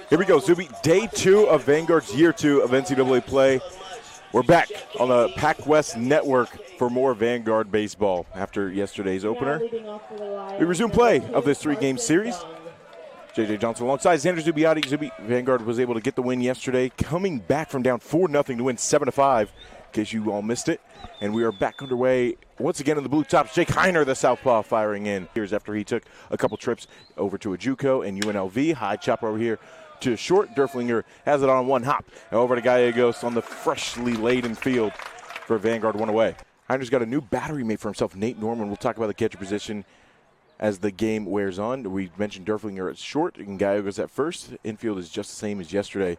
Here we go, Zuby. Day 2 of Vanguard's Year 2 of NCAA play. We're back on the Pac West Network for more Vanguard baseball after yesterday's opener. We resume play of this 3-game series. J.J. Johnson alongside Xander Zubiotti. Zuby, Vanguard was able to get the win yesterday, coming back from down 4-0 to win 7-5, in case you all missed it. And we are back underway once again in the blue tops. Jake Heiner, the southpaw, firing in. Years after he took a couple trips over to a JUCO and UNLV. High chopper over here to short. Derflinger has it on one hop. And over to Gallegos on the freshly laden field for Vanguard, one away. Heiner's got a new battery mate for himself, Nate Norman. We'll talk about the catcher position as the game wears on. We mentioned Derflinger at short and Gallegos at first. Infield is just the same as yesterday.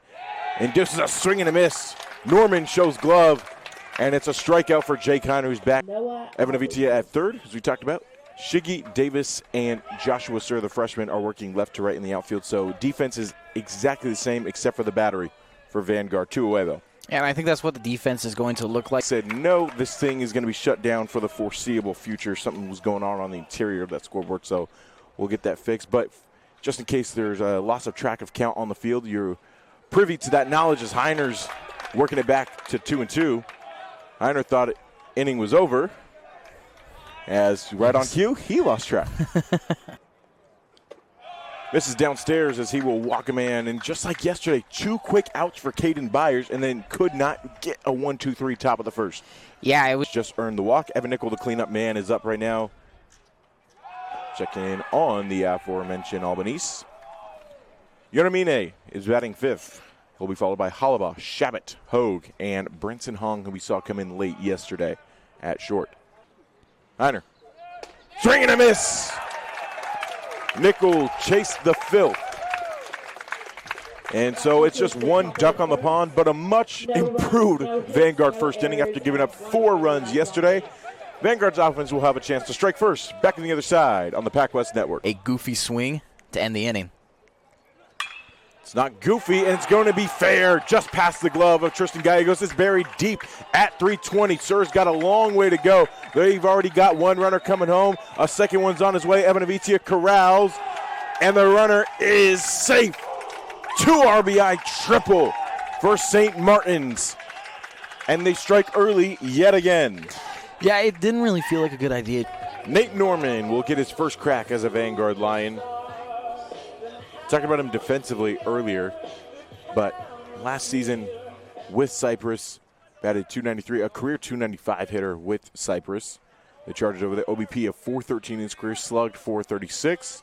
And this is a swing and a miss. Norman shows glove, and it's a strikeout for Jake Heiner, who's back. Evan Avitia at third, as we talked about. Shiggy Davis and Joshua Sir, the freshman, are working left to right in the outfield. So defense is exactly the same except for the battery for Vanguard. 2 away, though. And I think that's what the defense is going to look like. Said, no, this thing is going to be shut down for the foreseeable future. Something was going on the interior of that scoreboard, so we'll get that fixed. But just in case there's a loss of track of count on the field, you're privy to that knowledge as Heiner's working it back to 2-2. Heiner thought inning was over. As right on cue, he lost track. Misses downstairs as he will walk a man. And just like yesterday, 2 quick outs for Caden Byers and then could not get a 1-2-3 top of the first. Yeah, it was just earned the walk. Evan Nickel, the cleanup man, is up right now. Checking in on the aforementioned Albanese. Yonamine is batting 5th. He'll be followed by Halaba, Shabbat, Hogue, and Brinson Hong, who we saw come in late yesterday at short. Heiner. Swing and a miss. Nickel chased the filth. And so it's just one duck on the pond, but a much improved Vanguard first inning after giving up 4 runs yesterday. Vanguard's offense will have a chance to strike first. Back on the other side on the Pac West Network. A goofy swing to end the inning. It's not goofy, and it's going to be fair. Just past the glove of Tristan Gallegos. It's buried deep at 320. Sir's got a long way to go. They've already got 1 runner coming home. A second one's on his way. Evan Avitia corrals, and the runner is safe. 2 RBI triple for St. Martin's. And they strike early yet again. Yeah, it didn't really feel like a good idea. Nate Norman will get his first crack as a Vanguard Lion. Talking about him defensively earlier, but last season with Cypress, batted .293, a career .295 hitter with Cypress. The Chargers over the OBP of .413 in his career, slugged .436,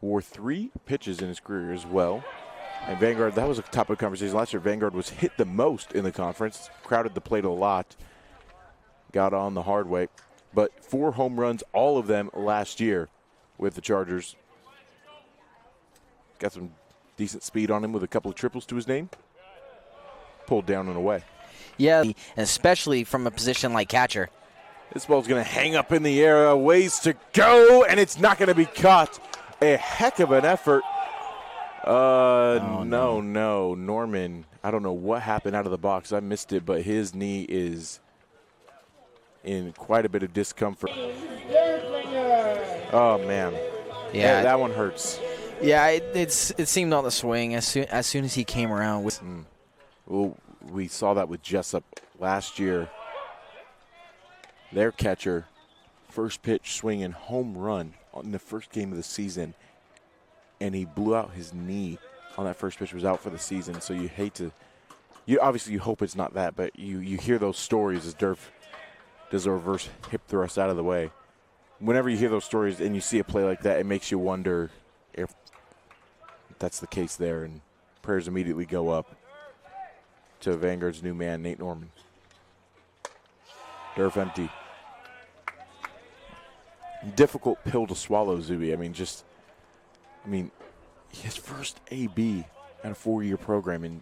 wore 3 pitches in his career as well. And Vanguard, that was a topic of conversation last year. Vanguard was hit the most in the conference, crowded the plate a lot, got on the hard way. But 4 home runs, all of them last year with the Chargers. Got some decent speed on him with a couple of triples to his name. Pulled down and away. Yeah, and especially from a position like catcher. This ball's going to hang up in the air, a ways to go, and it's not going to be caught. A heck of an effort. No. Norman, I don't know what happened out of the box. I missed it, but his knee is in quite a bit of discomfort. Oh, man. Yeah, that one hurts. Yeah, it seemed on the swing as soon as he came around. Well, we saw that with Jessup last year. Their catcher, first pitch swinging home run on the first game of the season, and he blew out his knee on that first pitch, was out for the season. So you hate to, obviously you hope it's not that, but you hear those stories as Durf does a reverse hip thrust out of the way. Whenever you hear those stories and you see a play like that, it makes you wonder if that's the case there, and prayers immediately go up to Vanguard's new man, Nate Norman. Durf empty. Difficult pill to swallow, Zuby. His first AB at a 4-year program, and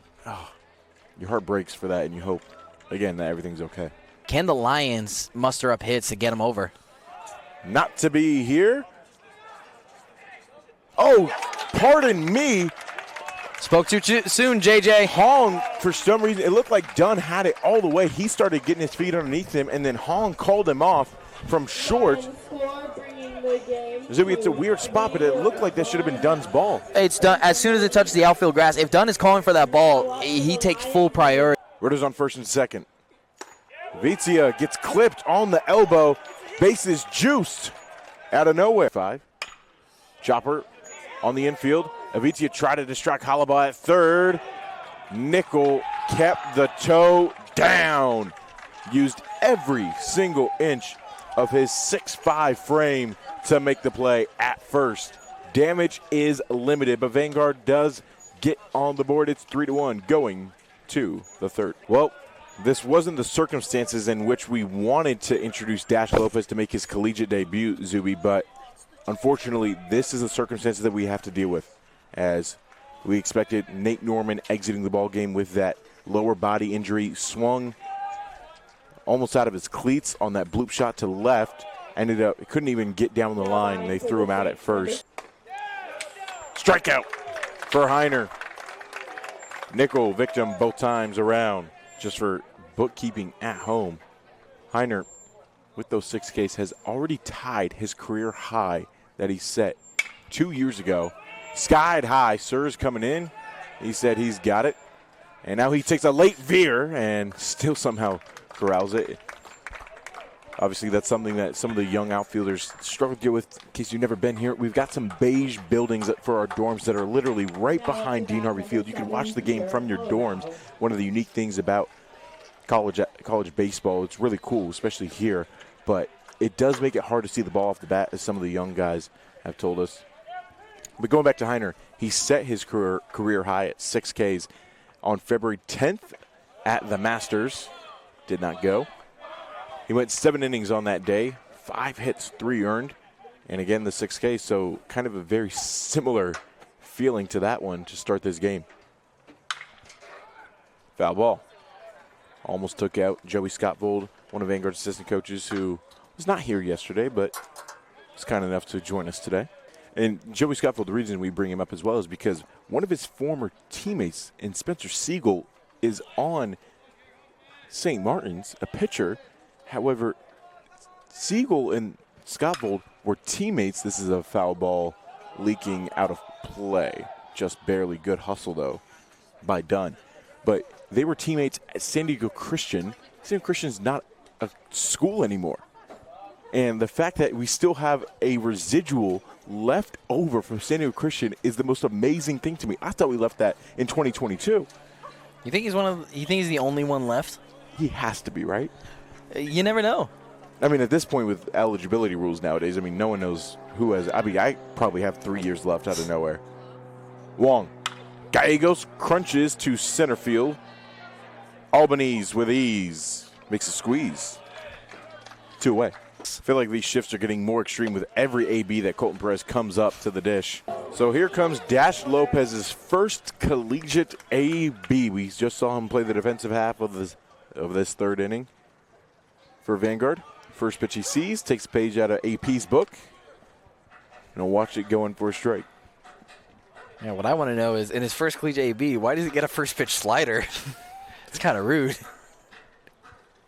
your heart breaks for that, and you hope, again, that everything's okay. Can the Lions muster up hits to get him over? Not to be here. Oh, pardon me. Spoke too soon, JJ. Hong, for some reason, it looked like Dunn had it all the way. He started getting his feet underneath him, and then Hong called him off from short. Zuby, it's a weird spot, but it looked like that should have been Dunn's ball. It's done as soon as it touches the outfield grass. If Dunn is calling for that ball, he takes full priority. Ritter's on first and second. Vizia gets clipped on the elbow. Base is juiced out of nowhere. 5. Chopper on the infield. Avicii tried to distract Halaba at third. Nickel kept the toe down. Used every single inch of his 6'5" frame to make the play at first. Damage is limited, but Vanguard does get on the board. It's 3-1 going to the third. Well, this wasn't the circumstances in which we wanted to introduce Dash Lopez to make his collegiate debut, Zuby, but unfortunately, this is the circumstances that we have to deal with, as we expected Nate Norman exiting the ball game with that lower body injury, swung almost out of his cleats on that bloop shot to left, couldn't even get down the line. They threw him out at first. Strikeout for Heiner. Nickel victim both times around, just for bookkeeping at home. Heiner, with those 6 Ks, has already tied his career high that he set 2 years ago. Skied high. Sir's coming in. He said he's got it. And now he takes a late veer and still somehow corrals it. Obviously, that's something that some of the young outfielders struggle to deal with. In case you've never been here, we've got some beige buildings for our dorms that are literally right behind Dean Harvey Field. You can watch the game from your dorms. One of the unique things about college baseball, it's really cool, especially here. But it does make it hard to see the ball off the bat, as some of the young guys have told us. But going back to Heiner, he set his career high at 6 Ks on February 10th at the Masters. Did not go. He went 7 innings on that day, 5 hits, 3 earned, and again the 6 Ks. So kind of a very similar feeling to that one to start this game. Foul ball. Almost took out Joey Scottvold, one of Vanguard's assistant coaches, who was not here yesterday, but was kind enough to join us today. And Joey Scottvold, the reason we bring him up as well is because one of his former teammates in Spencer Siegel is on St. Martin's, a pitcher. However, Siegel and Scottvold were teammates. This is a foul ball leaking out of play. Just barely. Good hustle, though, by Dunn. But they were teammates at San Diego Christian. San Diego Christian's not a school anymore. And the fact that we still have a residual left over from San Diego Christian is the most amazing thing to me. I thought we left that in 2022. You think he's the only one left? He has to be, right? You never know. I mean, at this point with eligibility rules nowadays, I mean, no one knows who has. I mean, I probably have 3 years left out of nowhere. Wong. Gallegos crunches to center field. Albanese with ease. Makes a squeeze. 2 away. I feel like these shifts are getting more extreme with every AB that Colton Perez comes up to the dish. So here comes Dash Lopez's first collegiate AB. We just saw him play the defensive half of this third inning for Vanguard. First pitch he sees, takes a page out of AP's book, and I'll watch it go in for a strike. Yeah, what I want to know is, in his first collegiate AB, why does he get a first pitch slider? It's kind of rude.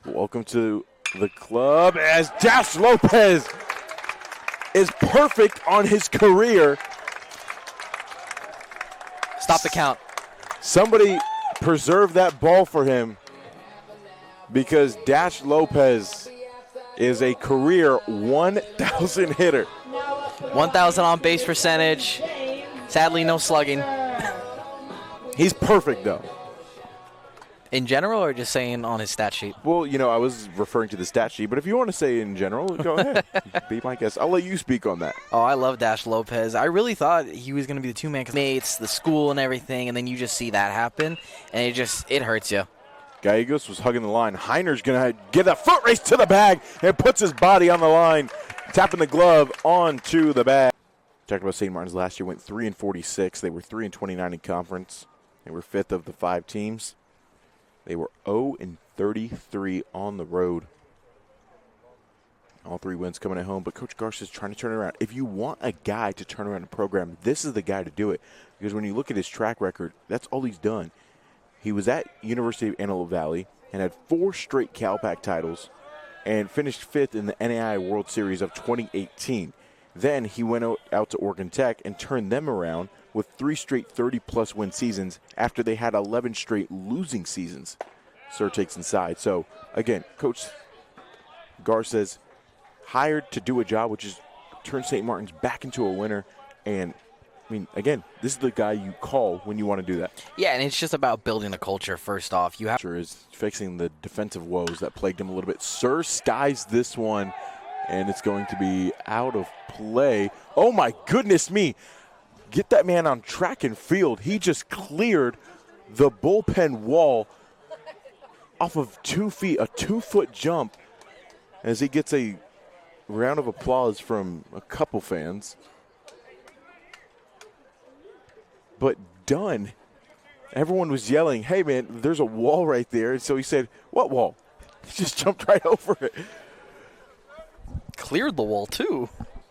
Welcome to the club, as Dash Lopez is perfect on his career. Stop the count. Somebody preserve that ball for him, because Dash Lopez is a career 1,000 hitter. 1,000 on base percentage. Sadly, no slugging. He's perfect, though. In general, or just saying on his stat sheet? Well, you know, I was referring to the stat sheet, but if you want to say in general, go ahead. Be my guest. I'll let you speak on that. Oh, I love Dash Lopez. I really thought he was going to be the two-man mates, the school and everything, and then you just see that happen, and it hurts you. Gallegos was hugging the line. Heiner's going to get a foot race to the bag and puts his body on the line, tapping the glove onto the bag. Talked about St. Martin's last year, went 3-46. They were 3-29 in conference. They were 5th of the 5 teams. They were 0-33 on the road. All 3 wins coming at home, but Coach Garcia's trying to turn it around. If you want a guy to turn around a program, this is the guy to do it. Because when you look at his track record, that's all he's done. He was at University of Antelope Valley and had 4 straight Cal Pac titles and finished 5th in the NAIA World Series of 2018. Then he went out to Oregon Tech and turned them around with 3 straight 30-plus win seasons after they had 11 straight losing seasons. Sir takes inside. So, again, Coach Gar says, hired to do a job, which is turn St. Martin's back into a winner. And, I mean, again, this is the guy you call when you want to do that. Yeah, and it's just about building a culture first off. You have Sure is fixing the defensive woes that plagued him a little bit. Sir skies this one, and it's going to be out of play. Oh, my goodness me. Get that man on track and field. He just cleared the bullpen wall off of 2 feet, a 2-foot jump, as he gets a round of applause from a couple fans. But done. Everyone was yelling, hey, man, there's a wall right there. And so he said, what wall? He just jumped right over it. cleared the wall, too.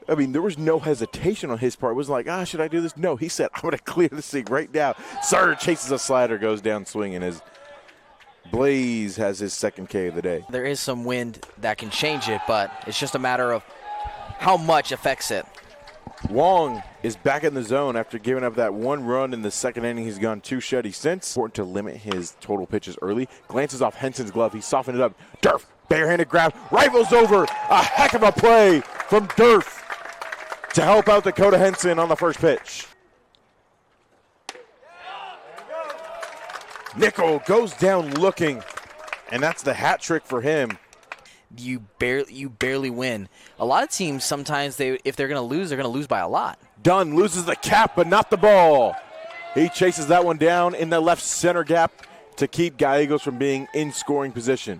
I mean, there was no hesitation on his part. It wasn't like, should I do this? No, he said, I'm going to clear this thing right now. Sir chases a slider, goes down swinging. As Blaze has his second K of the day. There is some wind that can change it, but it's just a matter of how much affects it. Wong is back in the zone after giving up that 1 run in the second inning. He's gone 2 shutty since. Important to limit his total pitches early. Glances off Henson's glove. He softened it up. Durf, barehanded grab, rifles over. A heck of a play from Durf to help out Dakota Henson on the first pitch. Nickel goes down looking, and that's the hat trick for him. You barely win. A lot of teams, sometimes, if they're going to lose by a lot. Dunn loses the cap, but not the ball. He chases that one down in the left center gap to keep Gallegos from being in scoring position.